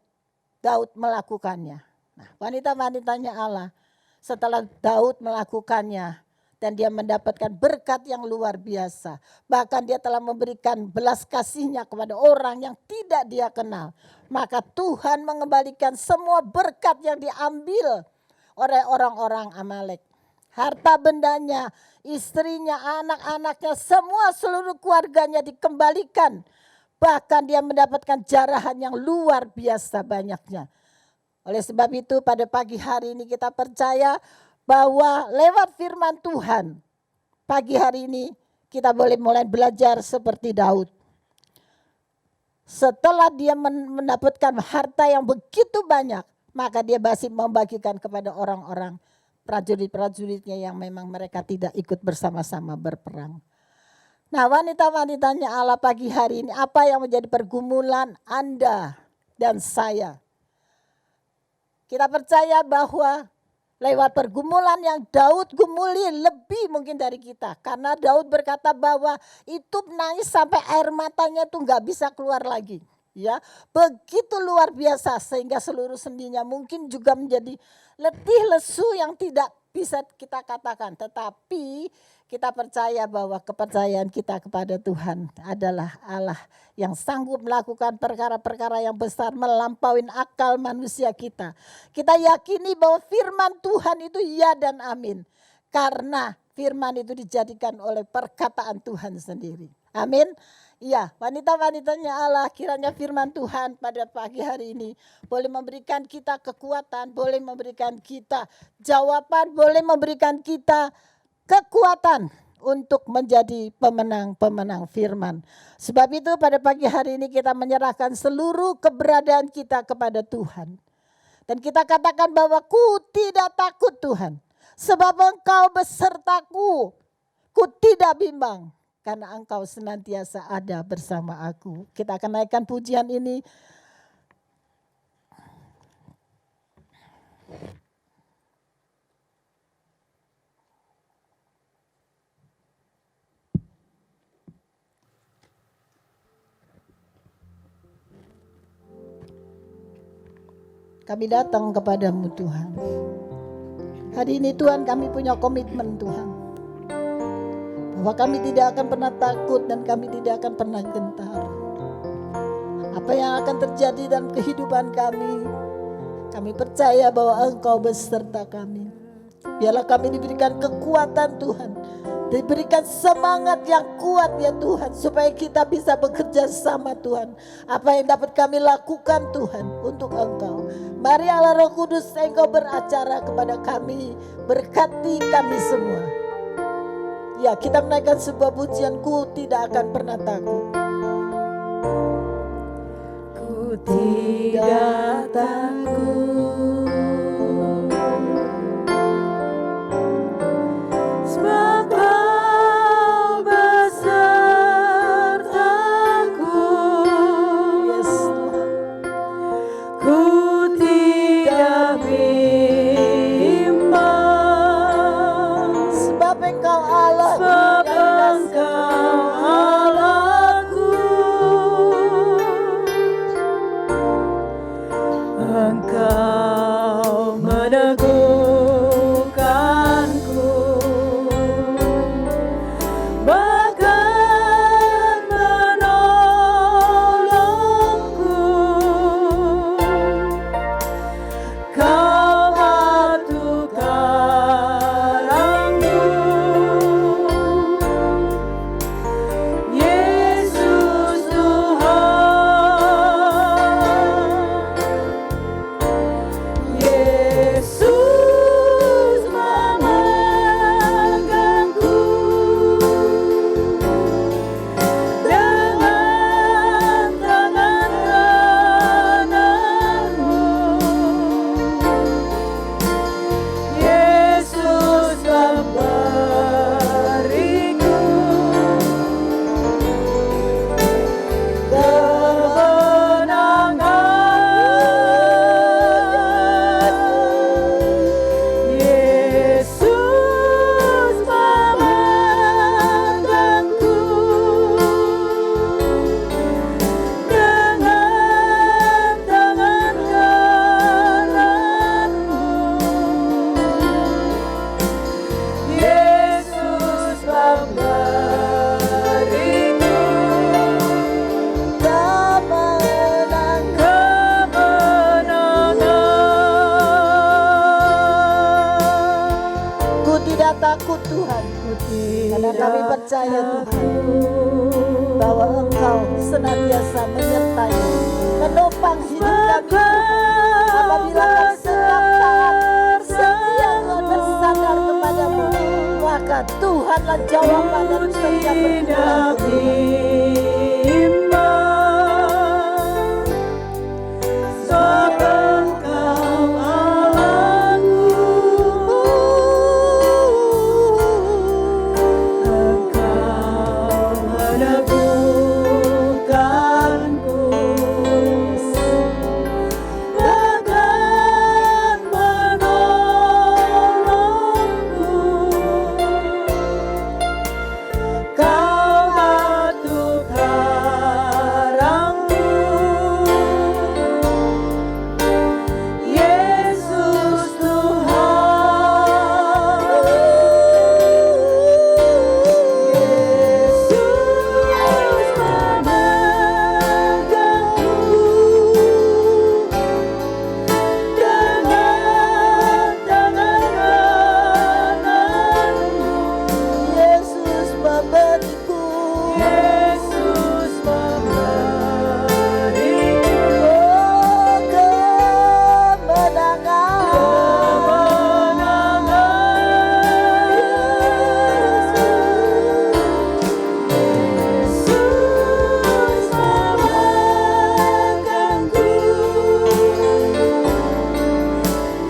Daud melakukannya. Nah, wanita-wanitanya Allah setelah Daud melakukannya dan dia mendapatkan berkat yang luar biasa. Bahkan dia telah memberikan belas kasihnya kepada orang yang tidak dia kenal. Maka Tuhan mengembalikan semua berkat yang diambil oleh orang-orang Amalek. Harta bendanya, istrinya, anak-anaknya, semua seluruh keluarganya dikembalikan. Bahkan dia mendapatkan jarahan yang luar biasa banyaknya. Oleh sebab itu pada pagi hari ini kita percaya bahwa lewat firman Tuhan pagi hari ini kita boleh mulai belajar seperti Daud. Setelah dia mendapatkan harta yang begitu banyak, maka dia masih membagikan kepada orang-orang prajurit-prajuritnya yang memang mereka tidak ikut bersama-sama berperang. Nah, wanita-wanitanya Allah pagi hari ini, apa yang menjadi pergumulan Anda dan saya? Kita percaya bahwa lewat pergumulan yang Daud gumuli lebih mungkin dari kita. Karena Daud berkata bahwa itu nangis sampai air matanya tuh gak bisa keluar lagi. Ya, begitu luar biasa sehingga seluruh sendinya mungkin juga menjadi letih lesu yang tidak bisa kita katakan. Tetapi kita percaya bahwa kepercayaan kita kepada Tuhan adalah Allah yang sanggup melakukan perkara-perkara yang besar melampaui akal manusia kita. Kita yakini bahwa firman Tuhan itu ya dan amin. Karena firman itu dijadikan oleh perkataan Tuhan sendiri. Amin. Iya, wanita-wanitanya Allah, kiranya firman Tuhan pada pagi hari ini boleh memberikan kita kekuatan, boleh memberikan kita jawaban, boleh memberikan kita kekuatan untuk menjadi pemenang-pemenang firman. Sebab itu pada pagi hari ini kita menyerahkan seluruh keberadaan kita kepada Tuhan. Dan kita katakan bahwa ku tidak takut Tuhan, sebab Engkau besertaku, ku tidak bimbang. Karena Engkau senantiasa ada bersama aku. Kita akan naikkan pujian ini. Kami datang kepadamu Tuhan. Hari ini Tuhan kami punya komitmen Tuhan. Bahwa kami tidak akan pernah takut dan kami tidak akan pernah gentar. Apa yang akan terjadi dalam kehidupan kami percaya bahwa Engkau beserta kami. Biarlah kami diberikan kekuatan Tuhan. Diberikan semangat yang kuat ya Tuhan. Supaya kita bisa bekerja sama Tuhan. Apa yang dapat kami lakukan Tuhan untuk Engkau. Mari Allah Roh Kudus Engkau beracara kepada kami. Berkati kami semua. Ya, kita menaikkan sebuah pujian, ku tidak akan pernah takut. Ku tidak takut, sebab Kau besertaku. Yes, Ku tidak bimbang, sebab Engkau Allah sebab yang Engkau Allahku. Engkau meneguhkanku, bahkan menolongku. Kau batu karangku, Yesus Tuhan. Yesus memegangku dengan tangan kananmu. Yesus memberiku kemenangan. Yesus memegangku dengan tangan kananmu. Yesus memberiku kemenangan. Ku tidak takut Tuhan, karena kami percaya Tuhan bahwa Engkau senantiasa menyertai, menopang hidup kami. Apabila kami tetap taat, setia Tuhan bersandar kepadamu, maka Tuhanlah jawaban dari setiap pergumulan bimbang, sebab Engkau Allahku. Engkau meneguhkanku, bahkan menolongku. Kau batu karangku, Yesus Tuhan. Yesus memegangku dengan tangan kananmu. Yesus memberiku Yesus memberiku Yesus memegangku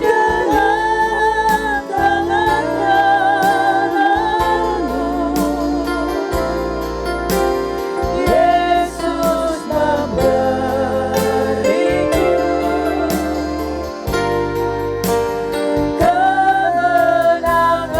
dengan tangan kananmu. Yesus memberiku kemenangan.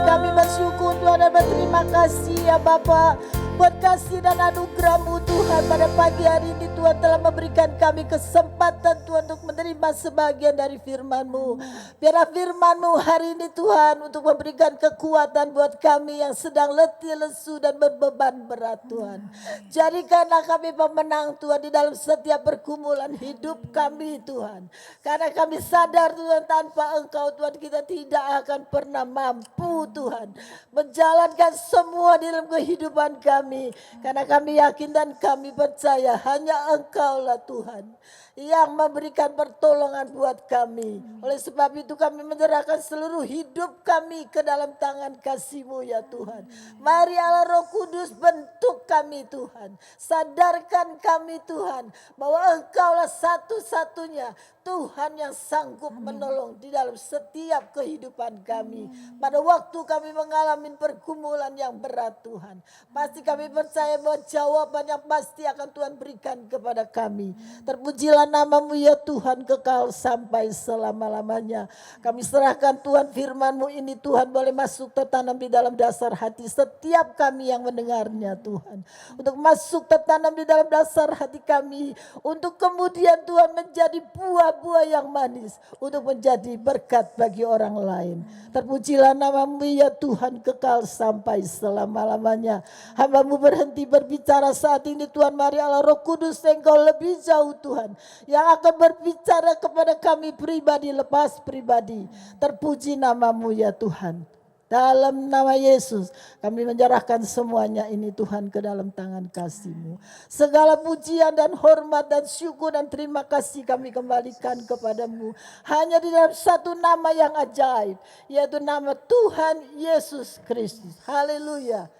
Kami bersyukur Tuhan dan berterima kasih ya Bapa, buat kasih dan anugerah-Mu Tuhan. Pada pagi hari ini Tuhan telah memberikan kami kesempatan Tuhan untuk menerima sebagian dari firman-Mu. Biarlah firman-Mu hari ini Tuhan untuk memberikan kekuatan buat kami yang sedang letih, lesu dan berbeban berat Tuhan. Jadikanlah kami pemenang Tuhan di dalam setiap pergumulan hidup kami Tuhan. Karena kami sadar Tuhan, tanpa Engkau Tuhan kita tidak akan pernah mampu Tuhan menjalankan semua di dalam kehidupan kami. Karena kami yakin dan kami percaya hanya Engkaulah Tuhan yang memberikan pertolongan buat kami. Oleh sebab itu kami menyerahkan seluruh hidup kami ke dalam tangan kasih-Mu ya Tuhan. Mari Allah Roh Kudus bentuk kami Tuhan. Sadarkan kami Tuhan bahwa Engkaulah satu-satunya Tuhan yang sanggup menolong di dalam setiap kehidupan kami. Pada waktu kami mengalami pergumulan yang berat Tuhan, pasti kami percaya bahwa jawaban yang pasti akan Tuhan berikan kepada kami. Terpujilah nama-Mu ya Tuhan kekal sampai selama-lamanya. Kami serahkan Tuhan firman-Mu ini Tuhan boleh masuk tertanam di dalam dasar hati setiap kami yang mendengarnya Tuhan. Untuk masuk tertanam di dalam dasar hati kami, untuk kemudian Tuhan menjadi buah-buah yang manis, untuk menjadi berkat bagi orang lain. Terpujilah nama-Mu ya Tuhan kekal sampai selama-lamanya. Hamba-Mu berhenti berbicara saat ini Tuhan. Mari Allah Roh Kudus Engkau lebih jauh Tuhan, yang akan berbicara kepada kami pribadi lepas pribadi. Terpuji nama-Mu ya Tuhan. Dalam nama Yesus kami menyerahkan semuanya ini Tuhan ke dalam tangan kasih-Mu. Segala pujian dan hormat dan syukur dan terima kasih kami kembalikan kepada-Mu. Hanya di dalam satu nama yang ajaib, yaitu nama Tuhan Yesus Kristus. Haleluya.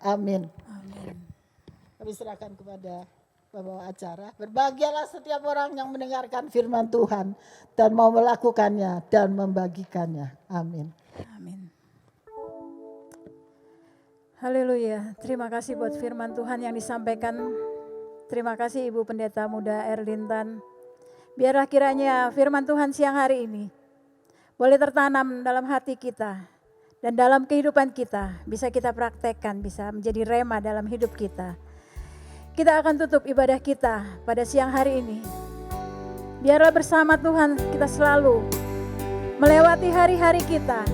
Amin. Kami serahkan kepada pembawa acara. Berbahagialah setiap orang yang mendengarkan firman Tuhan dan mau melakukannya dan membagikannya. Amin. Amin. Haleluya. Terima kasih buat firman Tuhan yang disampaikan. Terima kasih Ibu Pendeta Muda Erlintan. Biarlah kiranya firman Tuhan siang hari ini boleh tertanam dalam hati kita dan dalam kehidupan kita, bisa kita praktekkan, bisa menjadi rema dalam hidup kita. Kita akan tutup ibadah kita pada siang hari ini. Biarlah bersama Tuhan kita selalu melewati hari-hari kita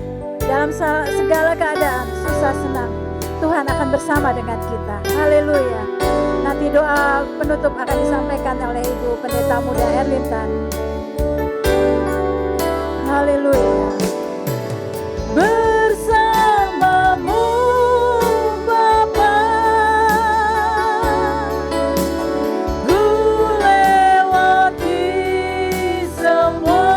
dalam segala keadaan, susah senang. Tuhan akan bersama dengan kita. Haleluya. Nanti doa penutup akan disampaikan oleh Ibu Pendeta Muda Erlintan. Haleluya. Bersamamu Bapa, ku lewati semua.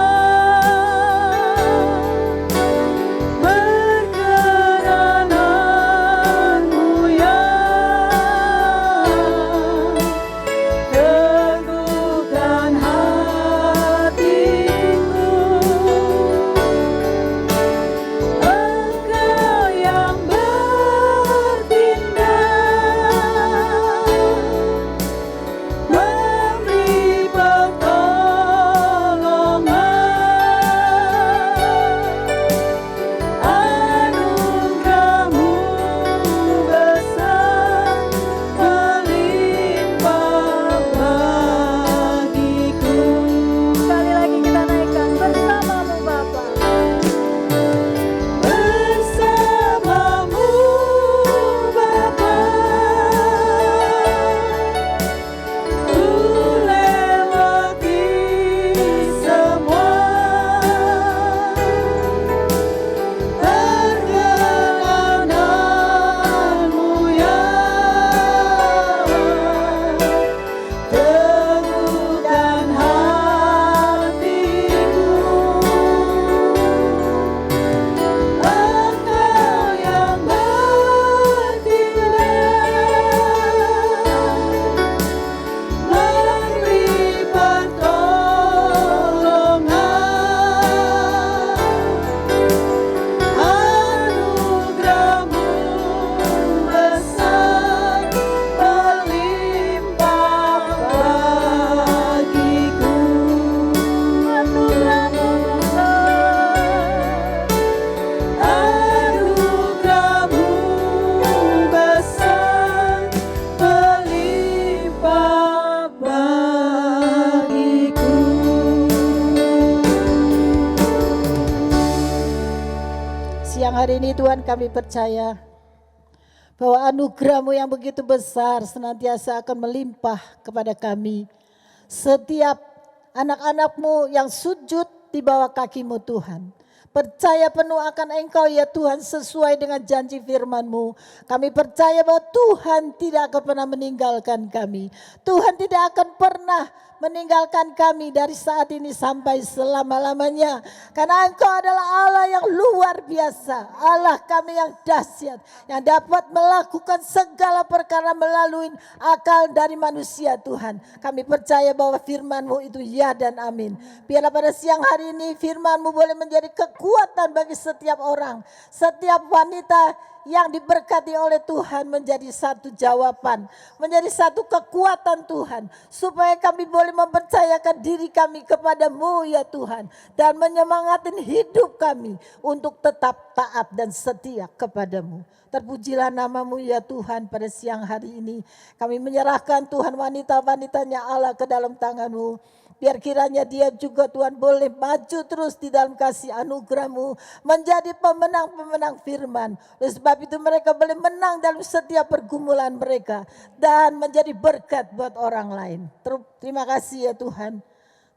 Hari ini Tuhan kami percaya bahwa anugerah-Mu yang begitu besar senantiasa akan melimpah kepada kami. Setiap anak-anak-Mu yang sujud di bawah kaki-Mu Tuhan, percaya penuh akan Engkau ya Tuhan sesuai dengan janji firman-Mu. Kami percaya bahwa Tuhan tidak akan pernah meninggalkan kami. Tuhan tidak akan pernah meninggalkan kami dari saat ini sampai selama-lamanya. Karena Engkau adalah Allah yang luar biasa, Allah kami yang dahsyat, yang dapat melakukan segala perkara melalui akal dari manusia Tuhan. Kami percaya bahwa firman-Mu itu ya dan amin. Biarlah pada siang hari ini firman-Mu boleh menjadi kekuatan bagi setiap orang, setiap wanita yang diberkati oleh Tuhan menjadi satu jawaban, menjadi satu kekuatan Tuhan, supaya kami boleh mempercayakan diri kami kepada-Mu ya Tuhan, dan menyemangatin hidup kami untuk tetap taat dan setia kepada-Mu. Terpujilah nama-Mu ya Tuhan. Pada siang hari ini kami menyerahkan Tuhan wanita-wanitanya Allah ke dalam tangan-Mu. Biar kiranya dia juga Tuhan boleh maju terus di dalam kasih anugerah-Mu, menjadi pemenang-pemenang firman. Oleh sebab itu mereka boleh menang dalam setiap pergumulan mereka dan menjadi berkat buat orang lain. Terima kasih ya Tuhan.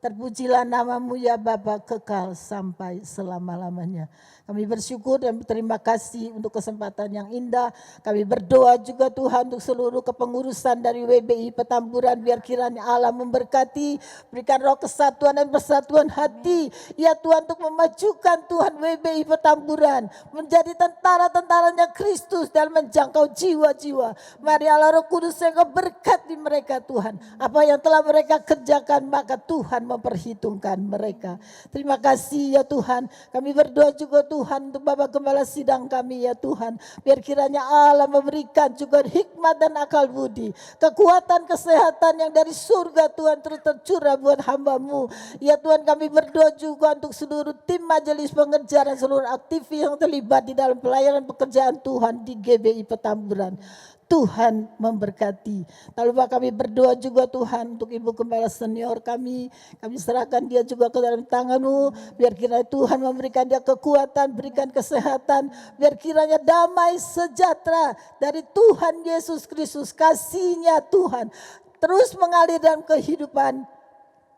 Terpujilah nama-Mu ya Bapa kekal sampai selama-lamanya. Kami bersyukur dan berterima kasih untuk kesempatan yang indah. Kami berdoa juga Tuhan untuk seluruh kepengurusan dari WBI Petamburan. Biar kiranya Allah memberkati, berikan roh kesatuan dan persatuan hati. Ya Tuhan, untuk memajukan Tuhan WBI Petamburan menjadi tentara-tentaranya Kristus dalam menjangkau jiwa-jiwa. Mari Allah Roh Kudus yang berkati mereka Tuhan. Apa yang telah mereka kerjakan maka Tuhan memperhitungkan mereka. Terima kasih ya Tuhan. Kami berdoa juga Tuhan untuk Bapak Gembala Sidang kami ya Tuhan. Biar kiranya Allah memberikan juga hikmat dan akal budi, kekuatan, kesehatan yang dari surga Tuhan terus tercurah buat hamba-Mu. Ya Tuhan, kami berdoa juga untuk seluruh tim majelis pengejaran, seluruh aktivis yang terlibat di dalam pelayanan pekerjaan Tuhan di GBI Petamburan. Tuhan memberkati. Tak lupa kami berdoa juga Tuhan untuk Ibu Gembala Senior kami. Kami serahkan dia juga ke dalam tangan-Mu. Biar kiranya Tuhan memberikan dia kekuatan, berikan kesehatan. Biar kiranya damai sejahtera dari Tuhan Yesus Kristus, kasih-Nya Tuhan terus mengalir dalam kehidupan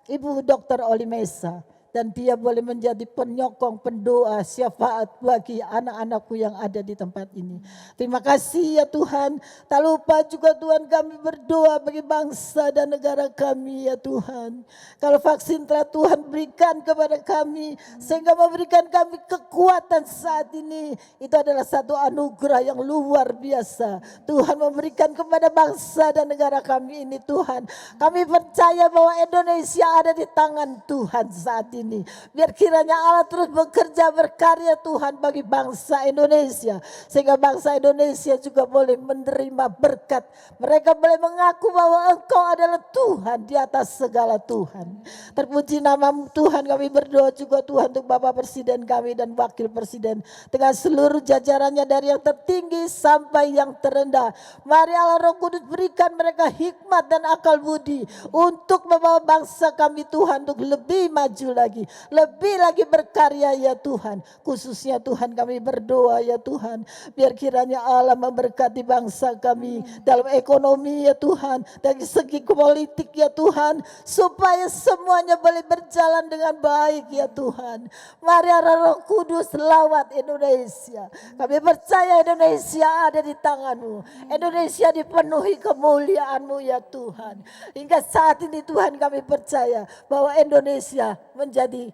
Ibu Dr. Oli Mesa. Dan dia boleh menjadi penyokong, pendoa, syafaat bagi anak-anakku yang ada di tempat ini. Terima kasih ya Tuhan. Tak lupa juga Tuhan kami berdoa bagi bangsa dan negara kami ya Tuhan. Kalau vaksin telah Tuhan berikan kepada kami, sehingga memberikan kami kekuatan saat ini. Itu adalah satu anugerah yang luar biasa. Tuhan memberikan kepada bangsa dan negara kami ini Tuhan. Kami percaya bahwa Indonesia ada di tangan Tuhan saat ini. Biar kiranya Allah terus bekerja berkarya Tuhan bagi bangsa Indonesia, sehingga bangsa Indonesia juga boleh menerima berkat. Mereka boleh mengaku bahwa Engkau adalah Tuhan di atas segala Tuhan. Terpuji nama Tuhan. Kami berdoa juga Tuhan untuk Bapak Presiden kami dan Wakil Presiden dengan seluruh jajarannya dari yang tertinggi sampai yang terendah. Mari Allah Roh Kudus berikan mereka hikmat dan akal budi untuk membawa bangsa kami Tuhan untuk lebih maju lagi, lebih lagi berkarya ya Tuhan. Khususnya Tuhan kami berdoa ya Tuhan, biar kiranya Allah memberkati bangsa kami dalam ekonomi ya Tuhan, dari segi politik ya Tuhan, supaya semuanya boleh berjalan dengan baik ya Tuhan. Mari Allah Roh Kudus lawat Indonesia. Kami percaya Indonesia ada di tangan-Mu. Indonesia dipenuhi kemuliaan-Mu ya Tuhan. Hingga saat ini Tuhan kami percaya bahwa Indonesia menjadi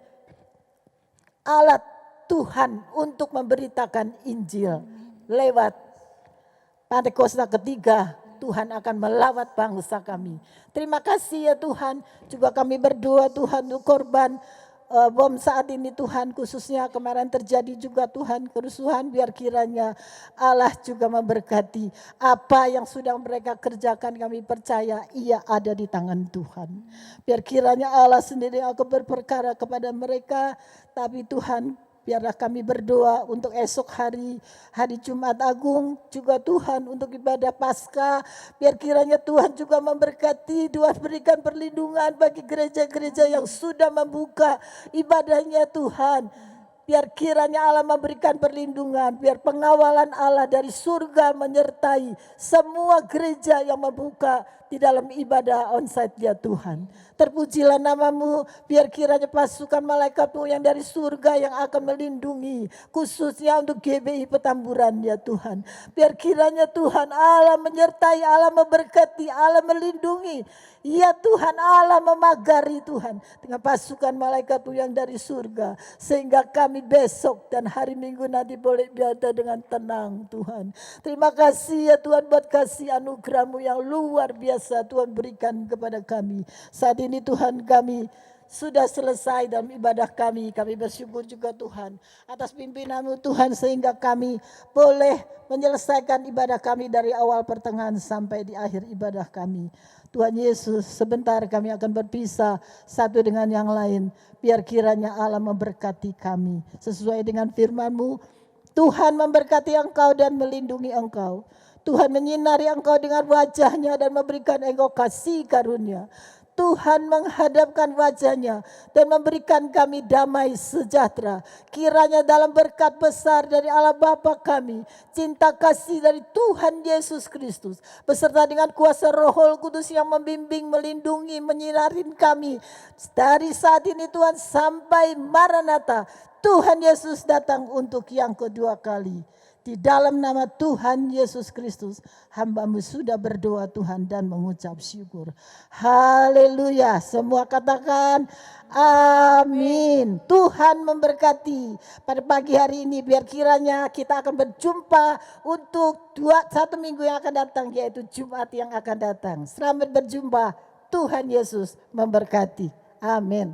alat Tuhan untuk memberitakan Injil. Lewat Pantekosta ketiga, Tuhan akan melawat bangsa kami. Terima kasih ya Tuhan. Juga kami berdoa Tuhan untuk korban bom saat ini Tuhan, khususnya kemarin terjadi juga Tuhan kerusuhan. Biar kiranya Allah juga memberkati apa yang sudah mereka kerjakan. Kami percaya ia ada di tangan Tuhan. Biar kiranya Allah sendiri yang akan berperkara kepada mereka. Tapi Tuhan, biarlah kami berdoa untuk esok hari Jumat Agung juga Tuhan, untuk ibadah Paskah. Biar kiranya Tuhan juga memberkati, Tuhan berikan perlindungan bagi gereja-gereja yang sudah membuka ibadahnya Tuhan. Biar kiranya Allah memberikan perlindungan, biar pengawalan Allah dari surga menyertai semua gereja yang membuka di dalam ibadah onsite ya Tuhan. Terpujilah namamu, biar kiranya pasukan malaikatmu yang dari surga yang akan melindungi, khususnya untuk GBI Petamburan ya Tuhan. Biar kiranya Tuhan Allah menyertai, Allah memberkati, Allah melindungi. Ya Tuhan Allah memagari Tuhan dengan pasukan malaikatmu yang dari surga. Sehingga kami besok dan hari Minggu nanti boleh berada dengan tenang Tuhan. Terima kasih ya Tuhan buat kasih anugerah-Mu yang luar biasa Tuhan berikan kepada kami. Saat ini Tuhan kami sudah selesai dalam ibadah kami. Kami bersyukur juga Tuhan atas pimpinan-Mu Tuhan sehingga kami boleh menyelesaikan ibadah kami dari awal pertengahan sampai di akhir ibadah kami. Tuhan Yesus, sebentar kami akan berpisah satu dengan yang lain. Biar kiranya Allah memberkati kami. Sesuai dengan firman-Mu, Tuhan memberkati engkau dan melindungi engkau. Tuhan menyinari engkau dengan wajah-Nya dan memberikan engkau kasih karunia. Tuhan menghadapkan wajah-Nya dan memberikan kami damai sejahtera. Kiranya dalam berkat besar dari Allah Bapa kami, cinta kasih dari Tuhan Yesus Kristus, beserta dengan kuasa Roh Kudus yang membimbing, melindungi, menyinarin kami. Dari saat ini Tuhan sampai Maranatha, Tuhan Yesus datang untuk yang kedua kali. Di dalam nama Tuhan Yesus Kristus, hamba-Mu sudah berdoa Tuhan dan mengucap syukur. Haleluya. Semua katakan amin. Tuhan memberkati pada pagi hari ini. Biar kiranya kita akan berjumpa untuk satu minggu yang akan datang, yaitu Jumat yang akan datang. Selamat berjumpa. Tuhan Yesus memberkati. Amin.